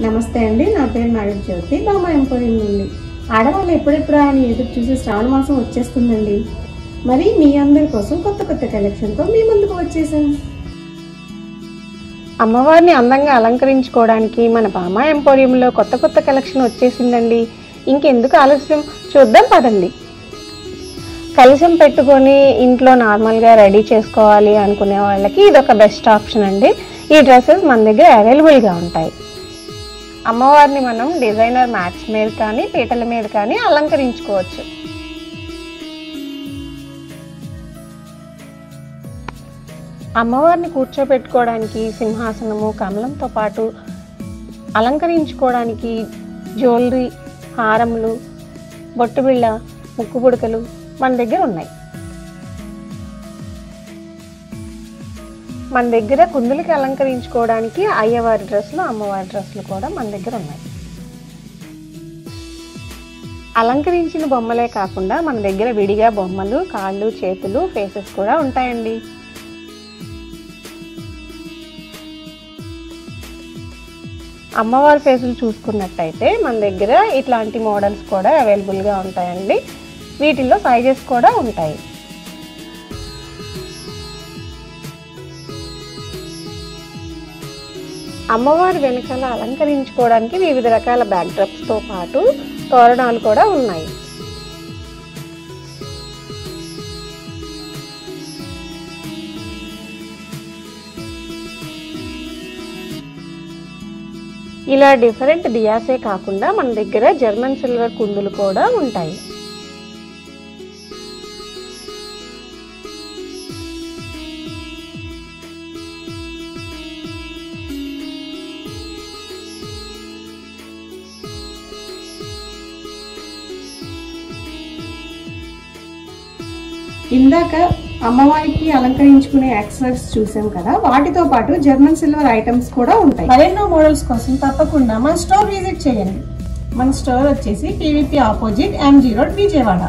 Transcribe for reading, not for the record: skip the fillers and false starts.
నమస్తే అండి, నా పేరు మేడం జ్యోతి, బామా ఎంపోరియం నుండి. ఆడవాళ్ళు ఎప్పుడెప్పుడా అని ఎదురు చూసే శ్రావణ మాసం వచ్చేస్తుందండి. మరి మీ అందరి కోసం కొత్త కొత్త కలెక్షన్తో మీ ముందుకు వచ్చేసాం. అమ్మవారిని అందంగా అలంకరించుకోవడానికి మన బామా ఎంపోరియంలో కొత్త కొత్త కలెక్షన్ వచ్చేసిందండి. ఇంకెందుకు ఆలస్యం, చూద్దాం పదండి. కలశం పెట్టుకొని ఇంట్లో నార్మల్గా రెడీ చేసుకోవాలి అనుకునే వాళ్ళకి ఇదొక బెస్ట్ ఆప్షన్ అండి. ఈ డ్రెస్సెస్ మన దగ్గర అవైలబుల్గా ఉంటాయి. అమ్మవారిని మనం డిజైనర్ మ్యాట్స్ మీద కానీ పీటల మీద కానీ అలంకరించుకోవచ్చు. అమ్మవారిని కూర్చోబెట్టుకోవడానికి సింహాసనము, కమలంతో పాటు అలంకరించుకోవడానికి జ్యువెలరీ, హారములు, బొట్టుబిళ్ళ, ముక్కు పుడకలు మన దగ్గర ఉన్నాయి. మన దగ్గర కుందులకి అలంకరించుకోవడానికి అయ్యవారి డ్రెస్సులు, అమ్మవారి డ్రెస్సులు కూడా మన దగ్గర ఉన్నాయి. అలంకరించిన బొమ్మలే కాకుండా మన దగ్గర విడిగా బొమ్మలు, కాళ్ళు, చేతులు, ఫేసెస్ కూడా ఉంటాయండి. అమ్మవారి ఫేసులు చూసుకున్నట్టయితే మన దగ్గర ఇట్లాంటి మోడల్స్ కూడా అవైలబుల్గా ఉంటాయండి. వీటిల్లో సైజెస్ కూడా ఉంటాయి. అమ్మవారి వెనకాల అలంకరించుకోవడానికి వివిధ రకాల బ్యాక్ డ్రాప్స్తో పాటు తోరణాలు కూడా ఉన్నాయి. ఇలా డిఫరెంట్ దియాసే కాకుండా మన దగ్గర జర్మన్ సిల్వర్ కుందులు కూడా ఉంటాయి. ఇందాక అమ్మవారికి అలంకరించుకునే యాక్సెసరీస్ చూసాం కదా, వాటితో పాటు జర్మన్ సిల్వర్ ఐటమ్స్ కూడా ఉంటాయి. మరెన్నో మోడల్స్ కోసం తప్పకుండా మన స్టోర్ విజిట్ చేయండి. మన స్టోర్ వచ్చేసి PVP opposite MG road, Vijayawada.